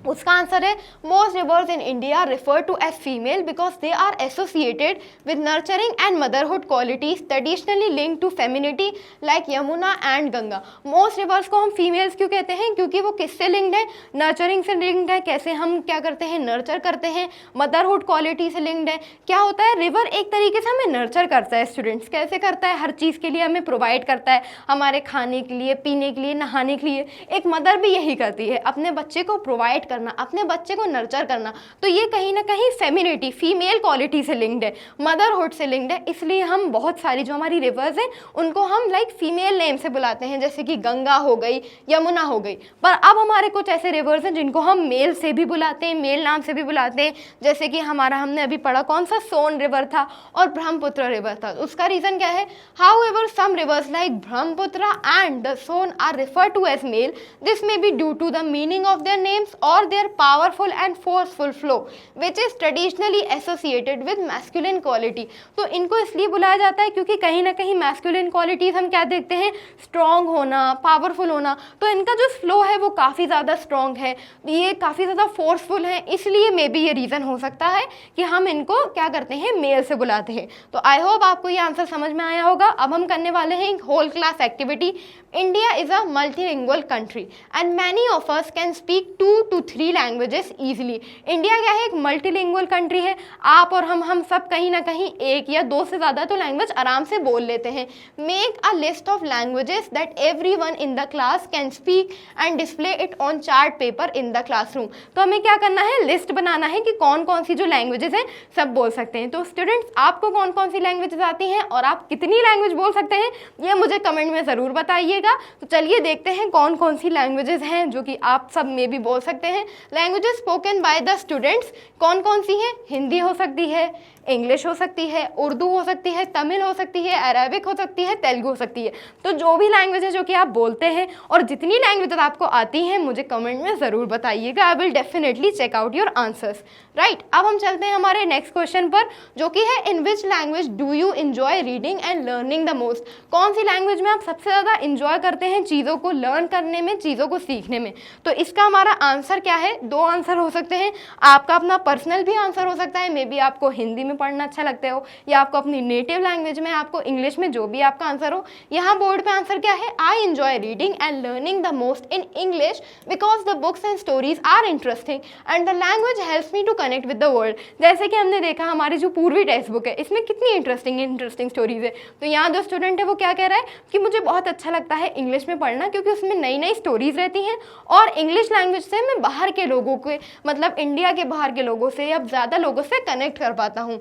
उसका आंसर है most rivers in India refer to as female because they are associated with nurturing and motherhood qualities traditionally link to femininity like Yamuna and Ganga. Most rivers को हम फीमेल्स क्यों कहते हैं? क्योंकि वो किससे लिंक्ड है? नर्चरिंग से लिंक्ड है। कैसे हम क्या करते हैं? नर्चर करते हैं। मदरहुड क्वालिटी से लिंक्ड है। क्या होता है? रिवर एक तरीके से हमें नर्चर करता है स्टूडेंट्स। कैसे करता है? हर चीज़ के लिए हमें प्रोवाइड करता है, हमारे खाने के लिए, पीने के लिए, नहाने के लिए। एक मदर भी यही करती है, अपने बच्चे को प्रोवाइड करना, अपने बच्चे को नर्चर करना। तो ये कहीं ना कहीं फेमिनिटी, फीमेल क्वालिटी से लिंक्ड है, मदरहुड से लिंक्ड है। इसलिए हम बहुत सारी जो हमारी रिवर्स हैं उनको हम लाइक फीमेल नेम से बुलाते हैं, जैसे कि गंगा हो गई, यमुना हो गई। पर अब हमारे कुछ ऐसे रिवर्स हैं जिनको हम मेल से भी बुलाते हैं, मेल नाम से भी बुलाते हैं, जैसे कि हमारा हमने अभी पढ़ा कौन सा? सोन रिवर था और ब्रह्मपुत्र रिवर था। उसका रीजन क्या है? However some rivers like Brahmaputra and the Son are refer to as male, this may be due to the meaning of their names और their powerful and forceful flow which is traditionally associated with masculine quality। तो इनको इसलिए बुलाया जाता है क्योंकि कहीं ना कहीं masculine qualities हम क्या देखते हैं? strong होना, powerful होना। तो इनका जो flow है वो काफ़ी ज़्यादा strong है, ये काफ़ी ज़्यादा forceful है, इसलिए मे बी ये रीज़न हो सकता है कि हम इनको क्या करते हैं? मेल से बुलाते हैं। तो आई होप आपको ये आंसर समझ में आया होगा। अब हम करने वाले हैं एक whole class activity. India is a multilingual country and many of us can speak 2 to 3 languages easily। India क्या है? एक मल्टीलिंगुअल कंट्री है। आप और हम सब कहीं ना कहीं एक या दो से ज़्यादा तो लैंग्वेज आराम से बोल लेते हैं। Make a list of languages that everyone in the class can speak and display it on chart paper in the classroom. तो हमें क्या करना है? लिस्ट बनाना है कि कौन कौन सी जो लैंग्वेजेस हैं सब बोल सकते हैं। तो स्टूडेंट्स, आपको कौन कौन सी लैंग्वेजेस आती हैं और आप कितनी लैंग्वेज बोल सकते हैं ये मुझे कमेंट में ज़रूर बताइएगा। तो चलिए देखते हैं कौन कौन सी लैंग्वेजेस हैं जो कि आप सब में भी बोल सकते हैं। Languages spoken by the students कौन कौन सी हैं? हिंदी हो सकती है, इंग्लिश हो सकती है, उर्दू हो सकती है, तमिल हो सकती है, अरेबिक हो सकती है, तेलुगु हो सकती है। तो जो भी लैंग्वेज है जो कि आप बोलते हैं और जितनी लैंग्वेजेस आपको आती हैं मुझे कमेंट में ज़रूर बताइएगा। I will definitely check out your answers. Right, अब हम चलते हैं हमारे नेक्स्ट क्वेश्चन पर, जो कि है in which language do you enjoy reading and learning the most. कौन सी लैंग्वेज में आप सबसे ज़्यादा इंजॉय करते हैं चीज़ों को लर्न करने में, चीज़ों को सीखने में? तो इसका हमारा आंसर क्या है? दो आंसर हो सकते हैं। आपका अपना पर्सनल भी आंसर हो सकता है, मे बी आपको हिंदी में पढ़ना अच्छा लगता हो या आपको अपनी नेटिव लैंग्वेज में, आपको इंग्लिश में, जो भी आपका आंसर हो। यहाँ बोर्ड पे आंसर क्या है? I enjoy reading and learning the most in English because the books and stories are interesting and the language helps me to connect with the world. जैसे कि हमने देखा हमारी जो पूर्वी टेक्स्ट बुक है इसमें कितनी इंटरेस्टिंग स्टोरीज है। तो यहाँ जो स्टूडेंट है वो क्या कह रहा है कि मुझे बहुत अच्छा लगता है इंग्लिश में पढ़ना क्योंकि उसमें नई नई स्टोरीज रहती हैं और इंग्लिश लैंग्वेज से मैं बाहर के लोगों के, मतलब इंडिया के बाहर के लोगों से या ज़्यादा लोगों से कनेक्ट कर पाता हूँ।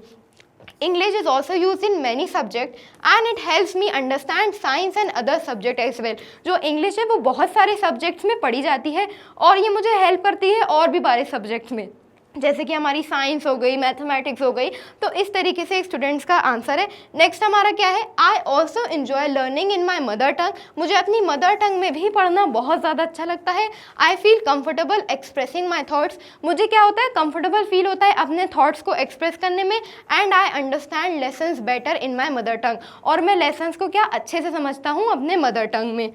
English is also used in many subjects and it helps me understand science and other subject as well. जो English है वो बहुत सारे subjects में पढ़ी जाती है और ये मुझे help करती है और भी बारे subjects में, जैसे कि हमारी साइंस हो गई, मैथमेटिक्स हो गई। तो इस तरीके से स्टूडेंट्स का आंसर है। नेक्स्ट हमारा क्या है, I also enjoy learning in my mother tongue. मुझे अपनी मदर टंग में भी पढ़ना बहुत ज़्यादा अच्छा लगता है। I feel comfortable expressing my thoughts. मुझे क्या होता है, कंफर्टेबल फील होता है अपने थॉट्स को एक्सप्रेस करने में। And I understand lessons better in my mother tongue. और मैं लेसन्स को क्या अच्छे से समझता हूँ अपने मदर टंग में।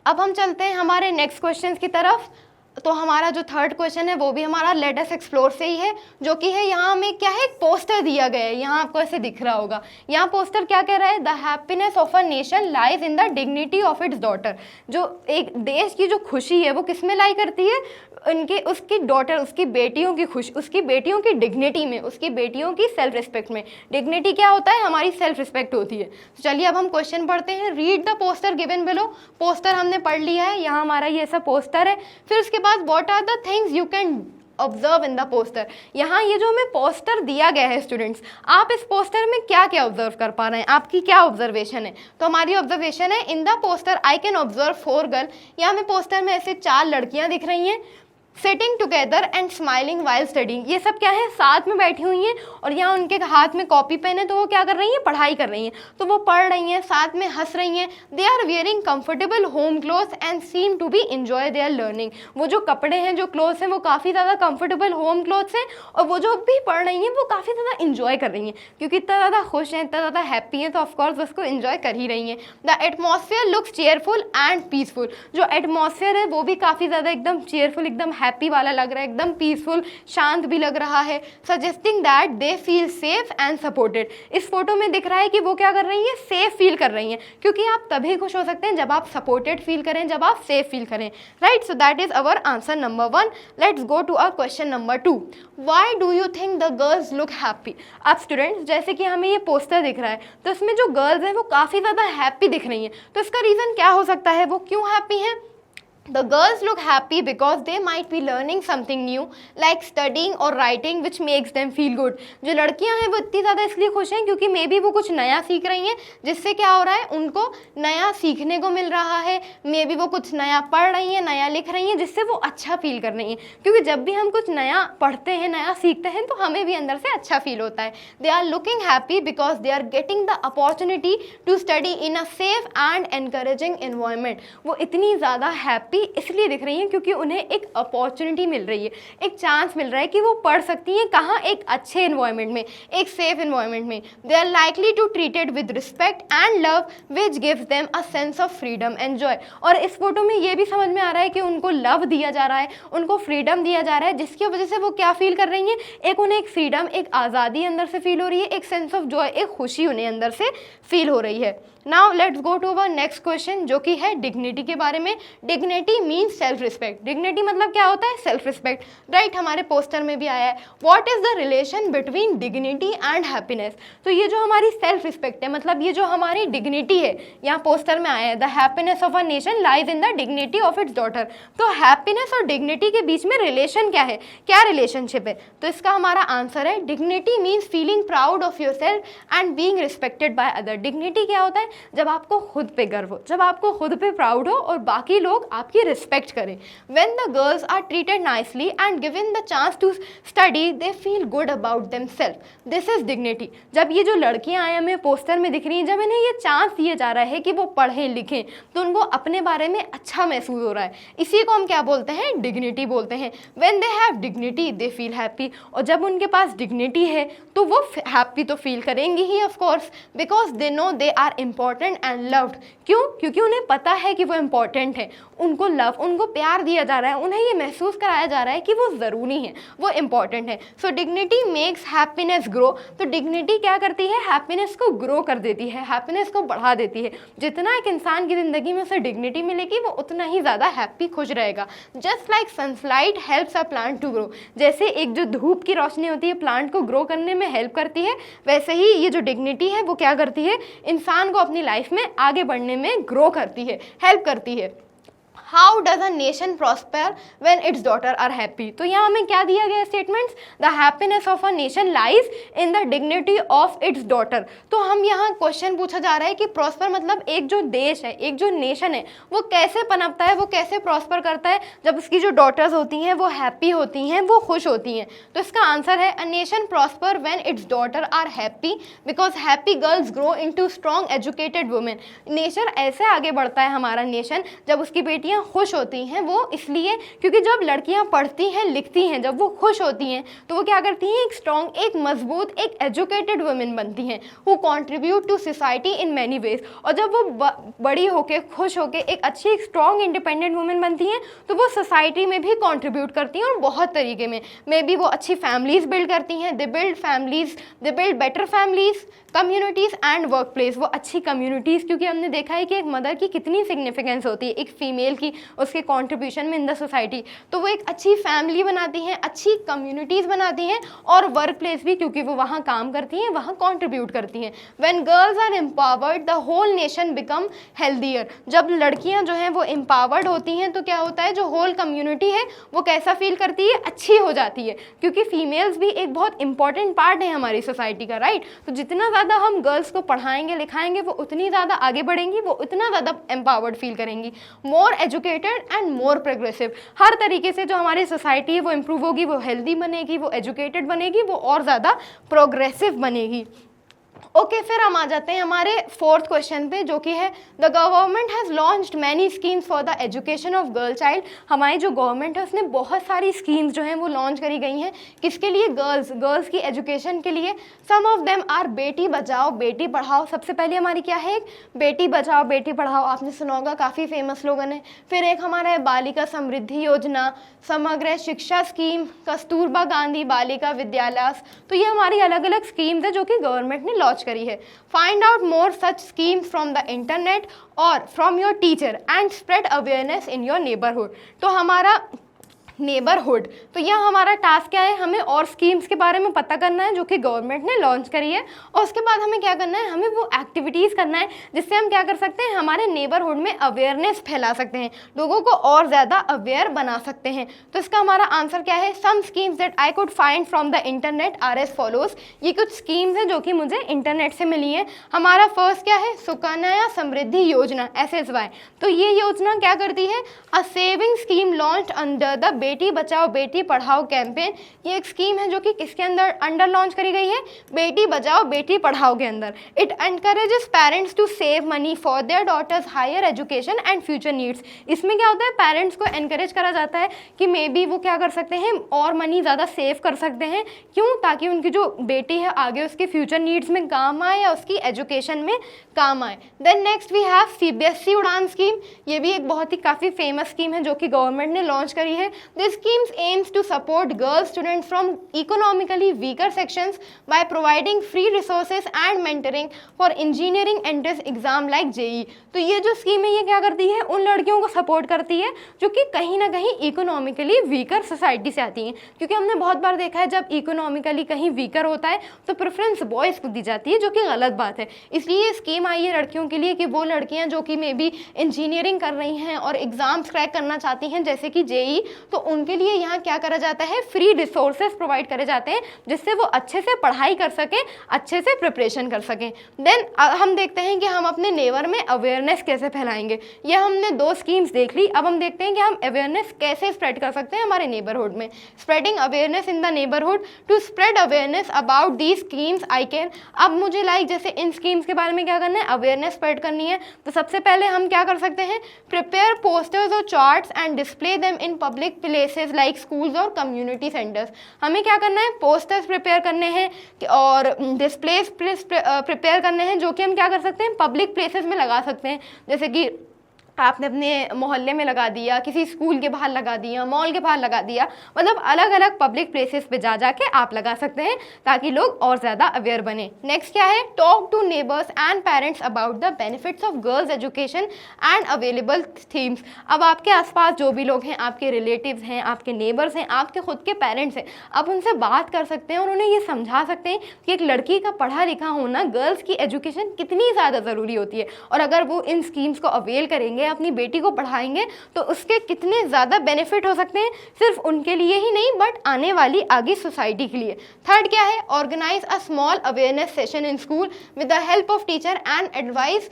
अब हम चलते हैं हमारे नेक्स्ट क्वेश्चन की तरफ। तो हमारा जो थर्ड क्वेश्चन है वो भी हमारा लेट अस एक्सप्लोर से ही है, जो कि है यहाँ हमें क्या है, एक पोस्टर दिया गया है। यहाँ आपको ऐसे दिख रहा होगा, यहाँ पोस्टर क्या कह रहा है, the happiness of a nation lies in the dignity of its daughter. जो एक देश की जो खुशी है वो किस में लाई करती है, उनके उसकी डॉटर, उसकी बेटियों की खुशी, उसकी बेटियों की डिग्निटी में, उसकी बेटियों की सेल्फ रिस्पेक्ट में। डिग्निटी क्या होता है, हमारी सेल्फ रिस्पेक्ट होती है। तो चलिए अब हम क्वेश्चन पढ़ते हैं। Read the poster given below. Poster हमने पढ़ लिया है, यहाँ हमारा ये ऐसा पोस्टर है। फिर उसके बाद what are the things you can observe in the poster. यहाँ ये जो हमें पोस्टर दिया गया है स्टूडेंट्स, आप इस पोस्टर में क्या क्या ऑब्जर्व कर पा रहे हैं, आपकी क्या ऑब्जर्वेशन है। तो हमारी ऑब्जर्वेशन है, इन the poster I can observe 4 girl. यहाँ हमें पोस्टर में ऐसे 4 लड़कियाँ दिख रही हैं, sitting together and smiling while studying. ये सब क्या है, साथ में बैठी हुई हैं और यहाँ उनके हाथ में कॉपी पेन है, तो वो क्या कर रही हैं, पढ़ाई कर रही हैं। तो वो पढ़ रही हैं, साथ में हंस रही हैं। They are wearing comfortable home clothes and seem to be enjoy their learning. वो जो कपड़े हैं, जो क्लोथ्स हैं, वो काफ़ी ज़्यादा कंफर्टेबल होम क्लोथ्स हैं और वो जो भी पढ़ रही हैं वो काफ़ी ज़्यादा इंजॉय कर रही हैं, क्योंकि इतना ज़्यादा खुश हैं, इतना ज़्यादा हैप्पी हैं, तो ऑफकोर्स उसको इंजॉय कर ही रही हैं। The atmosphere looks cheerful and peaceful. जो एटमॉस्फेयर है वो भी काफ़ी ज़्यादा एकदम चेयरफुल, एकदम हैप्पी वाला लग रहा है, एकदम पीसफुल, शांत भी लग रहा है। Suggesting that they feel safe and supported. इस फोटो में दिख रहा है कि वो क्या कर रही हैं, सेफ फील कर रही हैं, क्योंकि आप तभी खुश हो सकते हैं जब आप सपोर्टेड फील करें, जब आप सेफ फील करें, right. So that is our answer number 1। Let's go to our question number 2। Why do you think the girls look happy. अब स्टूडेंट्स, जैसे कि हमें ये पोस्टर दिख रहा है, तो इसमें जो गर्ल्स हैं वो काफ़ी ज़्यादा हैप्पी दिख रही हैं। तो इसका रीज़न क्या हो सकता है, वो क्यों हैप्पी हैं। The girls look happy because they might be learning something new like studying or writing which makes them feel good. जो लड़कियां हैं वो इतनी ज़्यादा इसलिए खुश हैं क्योंकि मे बी वो कुछ नया सीख रही हैं, जिससे क्या हो रहा है, उनको नया सीखने को मिल रहा है। मे बी वो कुछ नया पढ़ रही हैं, नया लिख रही हैं, जिससे वो अच्छा फील कर रही हैं। क्योंकि जब भी हम कुछ नया पढ़ते हैं, नया सीखते हैं, तो हमें भी अंदर से अच्छा फील होता है। They are looking happy because they are getting the opportunity to study in a safe and encouraging environment. वो इतनी ज़्यादा हैप्पी इसलिए दिख रही हैं क्योंकि उन्हें एक अपॉर्चुनिटी मिल रही है, एक चांस मिल रहा है कि वो पढ़ सकती हैं। कहाँ, एक अच्छे एनवायरनमेंट में, एक सेफ एनवायरनमेंट में। They are likely to treated with respect and love which gives them a sense of freedom and joy. और इस फोटो में ये भी समझ में आ रहा है कि उनको लव दिया जा रहा है, उनको फ्रीडम दिया जा रहा है, जिसकी वजह से वो क्या फील कर रही हैं, एक उन्हें एक फ्रीडम, एक आज़ादी अंदर से फील हो रही है, एक सेंस ऑफ जॉय, एक खुशी उन्हें अंदर से फील हो रही है। Now let's go to our next question, जो कि है डिग्निटी के बारे में। Dignity means self respect. Dignity मतलब क्या होता है, सेल्फ रिस्पेक्ट, राइट। हमारे पोस्टर में भी आया है, what is the relation between dignity and happiness. तो ये जो हमारी सेल्फ रिस्पेक्ट है, मतलब ये जो हमारी डिग्निटी है, यहाँ पोस्टर में आया है, the happiness of a nation lies in the dignity of its daughter. तो हैप्पीनेस और डिग्निटी के बीच में रिलेशन क्या है, क्या रिलेशनशिप है। तो इसका हमारा आंसर है, dignity means feeling proud of your self and being respected by other. Dignity क्या होता है, जब आपको खुद पे गर्व हो, जब आपको खुद पे प्राउड हो और बाकी लोग आपकी रिस्पेक्ट करें। When the girls are treated nicely and given the chance to study, they feel good about themselves. This is dignity. जब ये जो लड़कियां आए हमें पोस्टर में दिख रही हैं, जब इन्हें ये चांस दिया जा रहा है कि वो पढ़ें लिखें, तो उनको अपने बारे में अच्छा महसूस हो रहा है। इसी को हम क्या बोलते हैं, डिग्निटी बोलते हैं। When they have dignity, they feel happy. और जब उनके पास डिग्निटी है तो वो हैप्पी तो फील करेंगी ही of course, because they know they are important and loved. क्यों, क्योंकि उन्हें पता है कि वो इम्पॉर्टेंट है, उनको लव, उनको प्यार दिया जा रहा है, उन्हें ये महसूस कराया जा रहा है कि वो ज़रूरी है, वो इम्पॉर्टेंट है। सो डिग्निटी मेक्स हैप्पीनेस ग्रो। तो डिग्निटी क्या करती है, हैप्पीनेस को ग्रो कर देती है, हैप्पीनेस को बढ़ा देती है। जितना एक इंसान की ज़िंदगी में उसे डिग्निटी मिलेगी, वो उतना ही ज़्यादा हैप्पी, खुश रहेगा। Just like sunlight helps a plant to grow. जैसे एक जो धूप की रोशनी होती है प्लांट को ग्रो करने में हेल्प करती है, वैसे ही ये जो डिग्निटी है वो क्या करती है, इंसान को अपनी लाइफ में आगे बढ़ने में ग्रो करती है, हेल्प करती है। How does a nation prosper when its daughter are happy. तो यहाँ हमें क्या दिया गया statements, the happiness of a nation lies in the dignity of its daughter. तो हम यहाँ क्वेश्चन पूछा जा रहा है कि प्रॉस्पर मतलब एक जो देश है, एक जो नेशन है, वो कैसे पनपता है, वो कैसे प्रॉस्पर करता है जब उसकी जो डॉटर्स होती हैं वो हैप्पी होती हैं, वो खुश होती हैं। तो इसका आंसर है a nation prosper when its daughter are happy because happy girls grow into strong educated women. Nation ऐसे आगे बढ़ता है हमारा नेशन जब उसकी बेटियां खुश होती हैं, वो इसलिए क्योंकि जब लड़कियां पढ़ती हैं, लिखती हैं, जब वो खुश होती हैं तो वो क्या करती हैं, एक स्ट्रॉन्ग, एक मजबूत, एक एजुकेटेड वुमेन बनती हैं who contribute to society in many ways. और जब वो बड़ी होके, खुश होके एक अच्छी, एक स्ट्रॉन्ग इंडिपेंडेंट वुमेन बनती हैं तो वो सोसाइटी में भी कंट्रीब्यूट करती हैं और बहुत तरीके में। मे बी वो अच्छी फैमिलीज बिल्ड करती हैं, they build families, they build better families, communities and work place. वो अच्छी कम्युनिटीज़, क्योंकि हमने देखा है कि एक मदर की कितनी सिग्निफिकेंस होती है, एक फीमेल की, उसके कंट्रीब्यूशन में इन द सोसाइटी। तो वो एक अच्छी फैमिली बनाती हैं, अच्छी कम्युनिटीज़ बनाती हैं और वर्क प्लेस भी, क्योंकि वो वहाँ काम करती हैं, वहाँ कंट्रीब्यूट करती हैं। When girls are empowered the whole nation become healthier. जब लड़कियाँ जो हैं वो एम्पावर्ड होती हैं तो क्या होता है, जो होल कम्युनिटी है वो कैसा फील करती है, अच्छी हो जाती है, क्योंकि फीमेल्स भी एक बहुत इंपॉर्टेंट पार्ट है हमारी सोसाइटी का, राइट। तो जितना ज़्यादा हम गर्ल्स को पढ़ाएंगे, लिखाएंगे, वो उतनी ज़्यादा आगे बढ़ेंगी, वो उतना ज़्यादा एम्पावर्ड फील करेंगी, more educated and more progressive. हर तरीके से जो हमारी सोसाइटी है वो इम्प्रूव होगी, वो हेल्दी बनेगी, वो एजुकेटेड बनेगी, वो और ज़्यादा प्रोग्रेसिव बनेगी। ओके, फिर हम आ जाते हैं हमारे फोर्थ क्वेश्चन पे, जो कि है the government has launched many schemes for the education of girl child. हमारी जो गवर्नमेंट है उसने बहुत सारी स्कीम्स जो हैं वो लॉन्च करी गई हैं, किसके लिए, गर्ल्स की एजुकेशन के लिए। सम of them are Beti Bachao Beti Padhao. सबसे पहले हमारी क्या है, एक बेटी बचाओ बेटी पढ़ाओ, आपने सुना होगा, काफ़ी फेमस लोगन है। फिर एक हमारा है बालिका समृद्धि योजना, समग्र शिक्षा स्कीम, कस्तूरबा गांधी बालिका विद्यालय। तो ये हमारी अलग अलग स्कीम्स है जो कि गवर्नमेंट ने लॉन्च करी है। Find out more such schemes from the internet और from your teacher and spread awareness in your neighbourhood. तो हमारा नेबरहुड, तो यह हमारा टास्क क्या है, हमें और स्कीम्स के बारे में पता करना है जो कि गवर्नमेंट ने लॉन्च करी है, और उसके बाद हमें क्या करना है, हमें वो एक्टिविटीज़ करना है जिससे हम क्या कर सकते हैं, हमारे नेबरहुड में अवेयरनेस फैला सकते हैं, लोगों को और ज़्यादा अवेयर बना सकते हैं। तो इसका हमारा आंसर क्या है, some schemes that I could find from the internet are as follows. ये कुछ स्कीम्स हैं जो कि मुझे इंटरनेट से मिली हैं। हमारा फर्स्ट क्या है, सुकन्या समृद्धि योजना, SSY। तो ये योजना क्या करती है, a saving scheme launch under the Beti Bachao Beti Padhao campaign. ये एक स्कीम है जो कि किसके अंडर लॉन्च करी गई है, बेटी बचाओ बेटी पढ़ाओ के अंदर। It encourages parents to save money for their daughters higher education and future needs. इसमें क्या होता है, पेरेंट्स को एनकरेज करा जाता है कि मे बी वो क्या कर सकते हैं, और मनी ज़्यादा सेव कर सकते हैं। क्यों, ताकि उनकी जो बेटी है आगे उसके फ्यूचर नीड्स में काम आए या उसकी एजुकेशन में काम आए। Then next we have CBSE Udaan scheme. ये भी एक बहुत ही काफ़ी फेमस स्कीम है जो कि गवर्नमेंट ने लॉन्च करी है। This schemes aims to support girl students from economically weaker sections by providing free resources and mentoring for engineering entrance exam like JEE। तो ये जो स्कीम है ये क्या करती है, उन लड़कियों को सपोर्ट करती है जो कि कहीं ना कहीं इकोनॉमिकली वीकर सोसाइटी से आती हैं, क्योंकि हमने बहुत बार देखा है जब इकोनॉमिकली कहीं वीकर होता है तो प्रेफरेंस बॉयज़ को दी जाती है, जो कि गलत बात है। इसलिए ये स्कीम आई है लड़कियों के लिए कि वो लड़कियां जो कि मे बी इंजीनियरिंग कर रही हैं और एग्जाम्स क्रैक करना चाहती हैं जैसे कि JEE, तो उनके लिए यहाँ क्या करा जाता है, फ्री रिसोर्सेज प्रोवाइड करे जाते हैं जिससे वो अच्छे से पढ़ाई कर सकें, अच्छे से प्रिपरेशन कर सकें। देन हम देखते हैं कि हम अपने नेबर में अवेयरनेस कैसे फैलाएंगे। ये हमने दो स्कीम्स देख ली, अब हम देखते हैं कि हम अवेयरनेस कैसे स्प्रेड कर सकते हैं हमारे नेबरहुड में। Spreading awareness in the neighbourhood, to spread awareness about these schemes I can. अब मुझे जैसे इन स्कीम्स के बारे में क्या करना है, अवेयरनेस स्प्रेड करनी है। तो सबसे पहले हम क्या कर सकते हैं, प्रिपेयर पोस्टर्स और charts and display them in public places like schools और कम्युनिटी सेंटर्स। हमें क्या करना है, पोस्टर्स प्रिपेयर करने हैं और डिस्प्लेस प्रिपेयर करने हैं जो कि हम क्या कर सकते हैं, पब्लिक प्लेसेस में लगा सकते हैं। जैसे कि आपने अपने मोहल्ले में लगा दिया, किसी स्कूल के बाहर लगा दिया, मॉल के बाहर लगा दिया, मतलब अलग अलग पब्लिक प्लेसेस पे जा जाके आप लगा सकते हैं ताकि लोग और ज़्यादा अवेयर बने। नेक्स्ट क्या है, talk to neighbours and parents about the benefits of girls education and available themes. अब आपके आसपास जो भी लोग हैं, आपके रिलेटिव्स हैं, आपके नेबर्स हैं, आपके खुद के पेरेंट्स हैं, आप उनसे बात कर सकते हैं और उन्हें ये समझा सकते हैं कि एक लड़की का पढ़ा लिखा होना, गर्ल्स की एजुकेशन कितनी ज़्यादा ज़रूरी होती है। और अगर वो इन स्कीम्स को अवेल करेंगे, या अपनी बेटी को पढ़ाएंगे तो उसके कितने ज़्यादा बेनिफिट हो सकते हैं, सिर्फ उनके लिए ही नहीं बट आने वाली आगे सोसाइटी के लिए। थर्ड क्या है, organise a small awareness session in school with the help of teacher and advice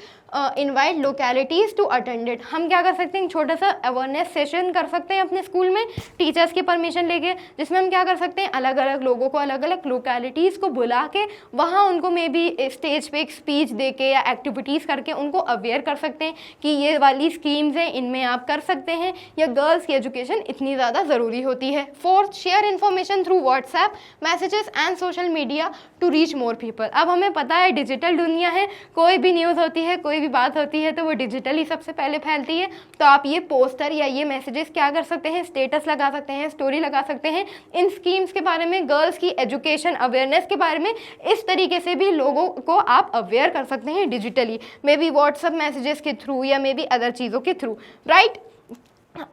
invite localities to attend it. हम क्या कर सकते हैं, छोटा सा अवेयरनेस सेशन कर सकते हैं अपने स्कूल में टीचर्स की परमिशन लेके, जिसमें हम क्या कर सकते हैं, अलग अलग लोगों को अलग अलग लोकेलिटीज़ को बुला के वहाँ उनको मे बी स्टेज पे एक स्पीच दे के या एक्टिविटीज़ करके उनको अवेयर कर सकते हैं कि ये वाली स्कीम्स हैं, इनमें आप कर सकते हैं, या गर्ल्स की एजुकेशन इतनी ज़्यादा ज़रूरी होती है। Fourth, share information through WhatsApp messages and social media to reach more people. अब हमें पता है डिजिटल दुनिया है, कोई भी न्यूज़ होती है, कोई भी बात होती है तो वो डिजिटली सबसे पहले फैलती है। तो आप ये पोस्टर या ये मैसेजेस क्या कर सकते हैं, स्टेटस लगा सकते हैं, स्टोरी लगा सकते हैं इन स्कीम्स के बारे में, गर्ल्स की एजुकेशन अवेयरनेस के बारे में। इस तरीके से भी लोगों को आप अवेयर कर सकते हैं digitally, may be WhatsApp messages के थ्रू या मे बी अदर चीज़ों के थ्रू, राइट।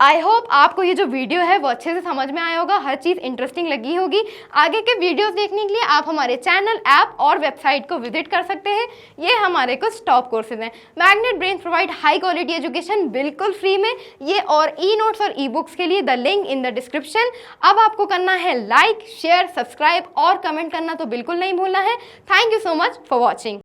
आई होप आपको ये जो वीडियो है वो अच्छे से समझ में आया होगा, हर चीज़ इंटरेस्टिंग लगी होगी। आगे के वीडियोस देखने के लिए आप हमारे चैनल, ऐप और वेबसाइट को विजिट कर सकते हैं। ये हमारे कुछ टॉप कोर्सेज हैं। Magnet brains provide high quality education बिल्कुल फ्री में। ये और ई नोट्स और ई बुक्स के लिए the link in the description. अब आपको करना है लाइक, शेयर, सब्सक्राइब और कमेंट करना तो बिल्कुल नहीं भूलना है। Thank you so much for watching.